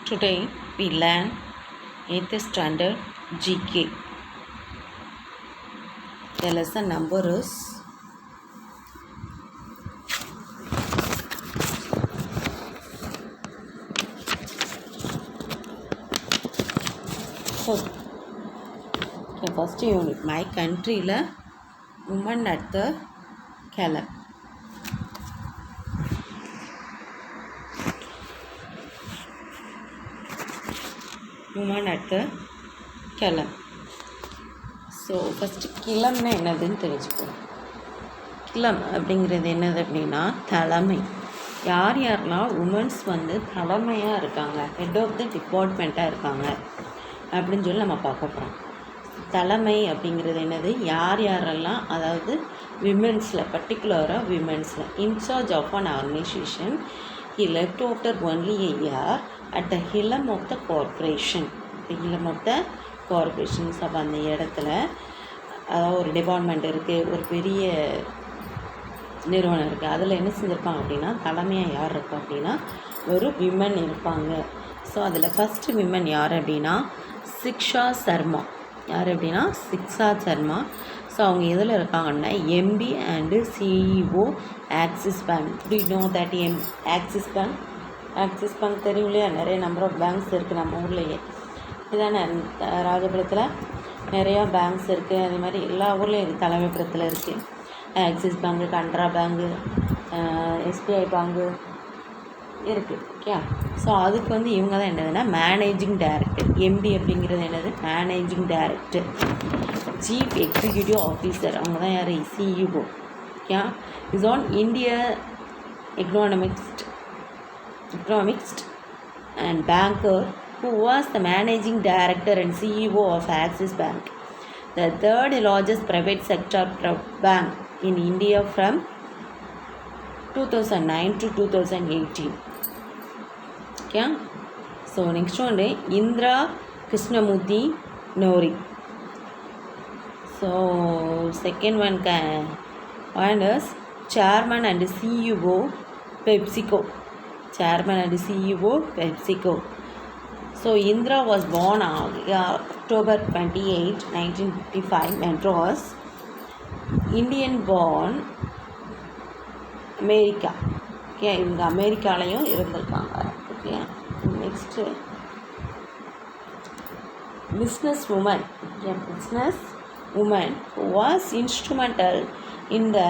Today we learn 8th standard GK. The lesson number is 4. Okay, first unit. My country la woman at the column. Woman at the column. So first கிளம்னா என்னதுன்னு தெரிஞ்சுக்கணும். கிளம் அப்படிங்கிறது என்னது அப்படின்னா தலைமை. யார் யாரெல்லாம் உமன்ஸ் தலைமையாக இருக்காங்க, ஹெட் ஆஃப் த டிபார்ட்மெண்ட்டாக இருக்காங்க அப்படின்னு சொல்லி நம்ம பார்க்க போகிறோம். தலைமை அப்படிங்கிறது என்னது, யார் யாரெல்லாம், அதாவது விமென்ஸில், பர்டிகுலராக விமென்ஸில் incharge of an organisation he left after only a year at the helm of the corporation. the helm of the corporations. அப்போ அந்த இடத்துல அதாவது ஒரு டிபார்ட்மெண்ட் இருக்குது, ஒரு பெரிய நிறுவனம் இருக்குது, அதில் என்ன செஞ்சுருப்பாங்க அப்படின்னா தலைமையாக யார் இருப்பா அப்படின்னா ஒரு விமன் இருப்பாங்க. ஸோ அதில் ஃபஸ்ட்டு விமன் யார் அப்படின்னா சிக்ஷா சர்மா. யார் அப்படின்னா சிக்ஷா சர்மா. ஸோ அவங்க எதில் இருக்காங்கன்னா MP and CEO axis bank. To know that axis bank? Axis bank தெரியும் இல்லையா? நிறைய நம்பர் ஆஃப் பேங்க்ஸ் இருக்குது நம்ம ஊர்லேயே. இதுதானே ராஜபுரத்தில் நிறையா பேங்க்ஸ் இருக்குது. அதே மாதிரி எல்லா ஊர்லேயும் இது தலைமைப்புறத்தில் இருக்குது. Axis bank, Canara bank, SBI bank இருக்குது. ஓகே. ஸோ அதுக்கு இவங்க தான் என்னதுன்னா மேனேஜிங் டைரக்டர். எம்டி அப்படிங்கிறது என்னது, managing director. Chief executive officer அவங்க தான் யார், CEO. Okay. Is on India economist and banker who was the managing director and CEO of Axis Bank, the third largest private sector bank in India from 2009 to 2018. Okay. So next one is Indra Krishnamurthy Nori. So second one is chairman and CEO PepsiCo. Chairman and CEO PepsiCo. So Indra was born on October 28, 1955, Madras. Indian born, America. Okay, இவங்க அமெரிக்காலையும் இருந்திருக்காங்க. Okay. Next business woman was instrumental in the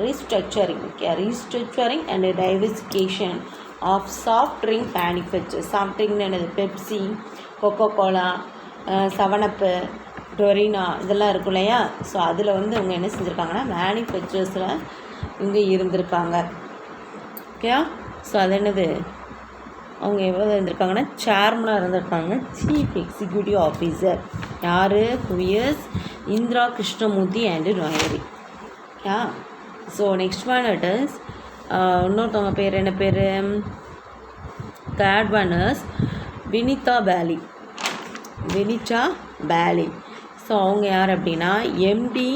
restructuring and diversification of soft drink manufacturers. soft drink என்னது, Pepsi, Coca Cola, 7up, டொரினா இதெல்லாம் இருக்கும் இல்லையா? So அதில் அவங்க என்ன செஞ்சுருக்காங்கன்னா மேனுஃபேக்சர்ஸில் இங்கே இருந்திருக்காங்க. ஓகே. ஸோ அது என்னது, அவங்க எவ்வளோ இருந்திருக்காங்கன்னா சேர்மனாக இருந்திருக்காங்க, சீஃப் எக்ஸிக்யூட்டிவ் ஆஃபீஸர். யார், who is Indira Krishnamurthy and Nooyi. Okay. So next one it is இன்னொருத்தவங்க பேர் என்ன பேர், third one is Vinita Bali. So அவங்க யார் அப்படின்னா MD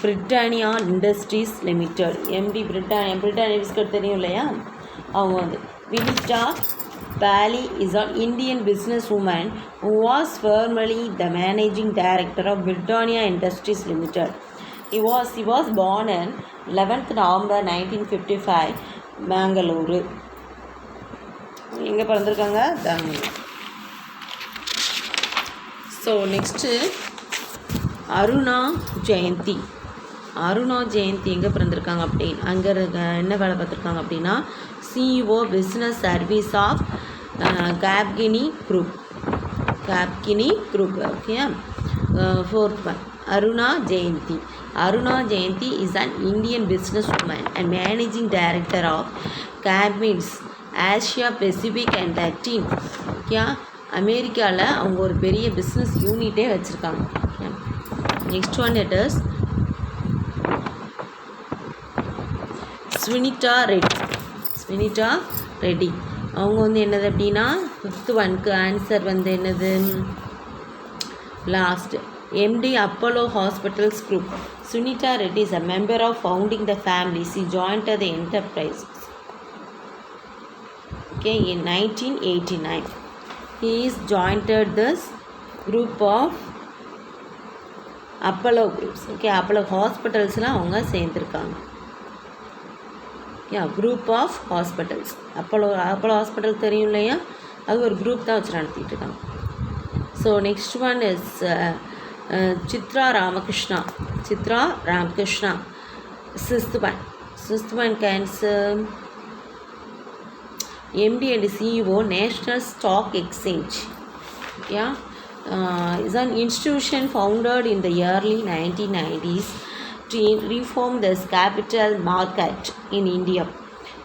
Britannia industries limited. MD Britannia biscuit தெரியும் இல்லையா? அவங்க Vinita Bali is an Indian businesswoman who was formerly the managing director of Britannia Industries Limited. He was born in 11th November 1955, Bengaluru. எங்கே பிறந்திருக்காங்க, Bangalore. So next Aruna Jayanti எங்கே பிறந்திருக்காங்க அப்படின்னு, அங்கே என்ன வேலை பார்த்துருக்காங்க அப்படின்னா CEO business service of Capgemini group. Okay. Fourth one Aruna Jayanti is an Indian businesswoman and managing director of Cabins Asia Pacific and Latin. Okay. அமெரிக்காவில் அவங்க ஒரு பெரிய பிஸ்னஸ் யூனிட்டே வச்சுருக்காங்க. Okay. Next one it is Sunita Reddy. அவங்க என்னது அப்படின்னா fifth ஒன்க்கு ஆன்சர் என்னது, last MD Apollo Hospitals Group. Sunita Reddy is a member of founding the family. She joined the enterprise. Okay, in 1989. He is joined this group of Apollo groups. Okay, Apollo Hospitals la avanga சேர்ந்திருக்காங்க. Yeah, group of hospitals. Apollo hospital தெரியும் இல்லையா, அது ஒரு group தான் வச்சு நடத்திட்டு இருக்காங்க. So next one is Chitra Ramakrishna. Sixth one cancer MD and CEO National Stock Exchange. Yeah, is an institution founded in the early 1990s to reform the capital market in India,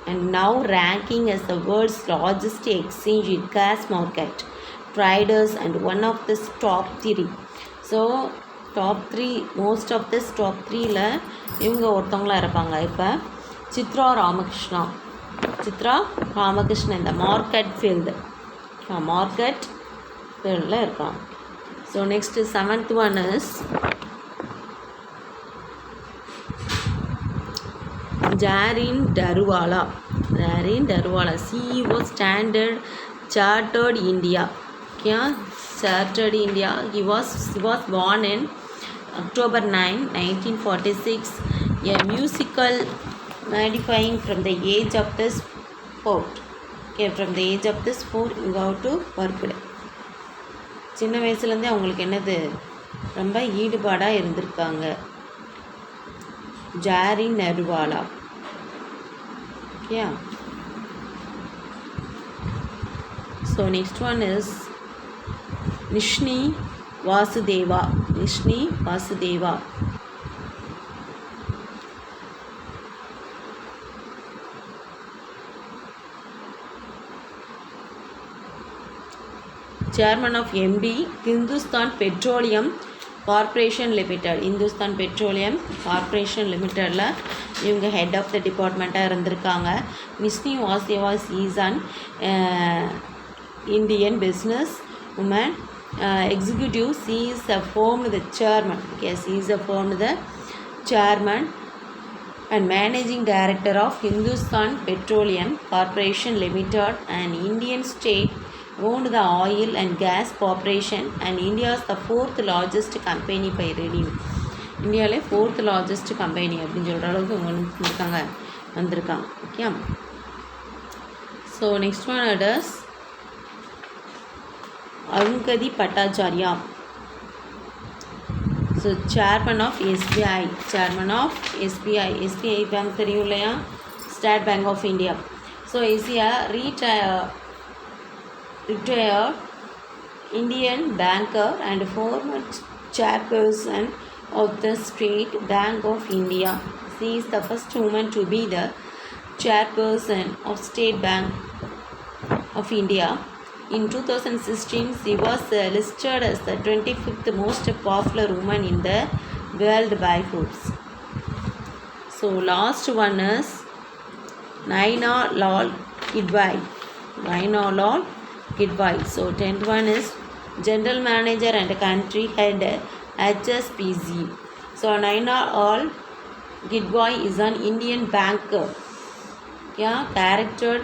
and now ranking as the world's largest exchange in cash market traders and one of the top 3. So top 3, most of this top 3ல இவங்க ஒருத்தவங்களா இருப்பாங்க. இப்போ சித்ரா ராமகிருஷ்ணன் இந்த market ஃபீல்டில் இருக்காங்க. So next 7th one is Jarin Daruvala, CEO Standard Chartered India. Chartered India. He was born in October 9, 1946. A musical modifying from the age of the sport. Okay, from the age of the sport you go to work. சின்ன வயசுலேருந்தே அவங்களுக்கு என்னது ரொம்ப ஈடுபாடாக இருந்திருக்காங்க. Jarin Daruvala. Yeah. So next one is Nishni Vasudeva. Chairman of MD Hindustan Petroleum Corporation Limited. லிமிட்டடில் இவங்க head of the டிபார்ட்மெண்ட்டாக இருந்திருக்காங்க. Nishi Vasudeva is an Indian business woman executive. She is a formed the chairman and managing director of Hindustan Petroleum Corporation Limited, an Indian state owned the oil and gas corporation and India's the 4th largest company by revenue. இந்தியாவிலே 4th largest company அப்படின்னு சொல்கிற அளவுக்கு வந்திருக்காங்க. Okay, so next one is Arundhati Bhattacharya. So chairman of SBI bank தெரியும் இல்லையா, state bank of India. So is a retired Indian banker and former chairperson of the State Bank of India. She is the first woman to be the chairperson of State Bank of India. In 2016, she was listed as the 25th most popular woman in the world by Forbes. So last one is Naina Lal Kidwai. So 10th one is General Manager and Country Head HSBC. So Naina Lal Kidwai is an Indian banker. Chartered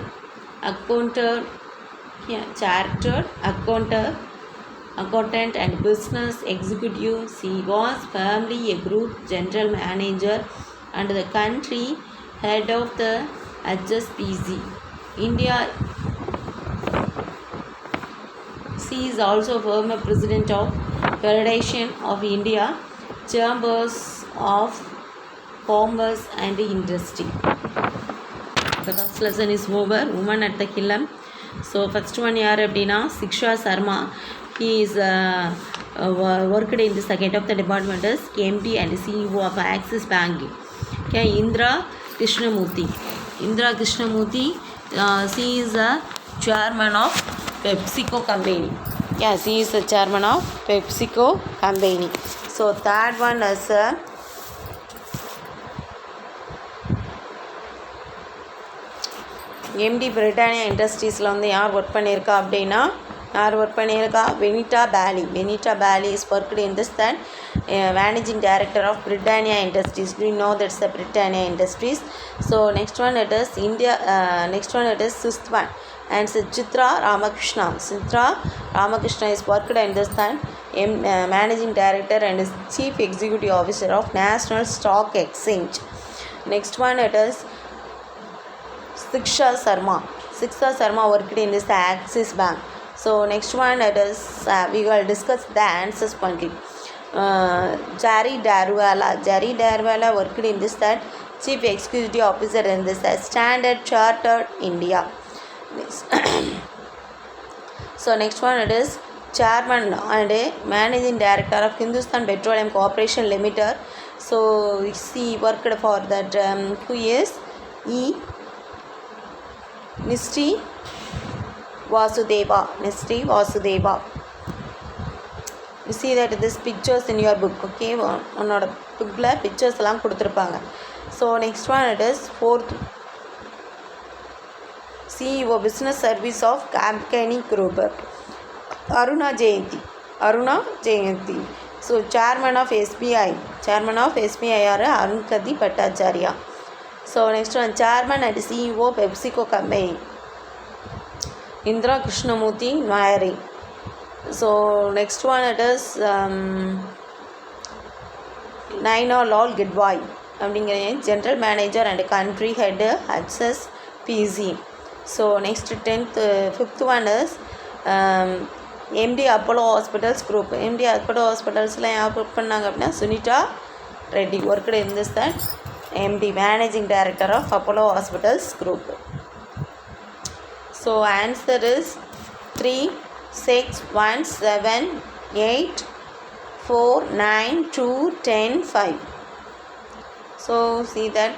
accountant and business executive. She was formerly a group general manager and the country head of the HSBC India. She is also former president of Federation of India Chambers of Commerce and Industry. The first lesson is over. Woman at the Hillam. So first one யார் அப்படின்னா சிக்ஷா Sharma. He is worked in the second of the department as MD and CEO of Axis Bank. Okay, Indra Krishnamurthy. She is a chairman of PepsiCo company. Yeah, she is the chairman of PepsiCo company. So third one is MD Britannia இண்டஸ்ட்ரீஸில் வந்து யார் work பண்ணியிருக்கா அப்படின்னா யார் work பண்ணியிருக்கா? Vinita Bali is worked in this that managing director of Britannia industries. To know that's the Britannia industries. So next one it is India. Next one it is sixth one and Chitra Ramakrishna is worked in this time managing director and is chief executive officer of National Stock Exchange. Next one it is Shiksha Sharma worked in this Axis Bank. So next one it is we will discuss the answers only. Jerry Darwala worked in this that chief executive officer in this Standard Chartered India. So next one it is chairman and managing director of Hindustan Petroleum Corporation Limited. So he worked for that who is Nistri Vasudeva. You see that this pictures in your book. Okay, உன்னோட bookல pictures எல்லாம் கொடுத்திருப்பாங்க. So next one it is fourth CEO Business Service of Campani Group. Aruna Jayanti. So chairman of SBI are Arunkadi Bhattacharya. So next one chairman and CEO PepsiCo company Indra Krishnamurthy Nayari. So next one it is Naina Lal Gidwai general manager and country head Access PZ. So next 5th one is MD Apollo Hospitals Group. MD Apollo Hospitals la yaar work pannanga appadina Sunita Reddy worked in this that MD managing director of Apollo Hospitals Group. So answer is 3 6 1 7 8 4 9 2 10 5. So see that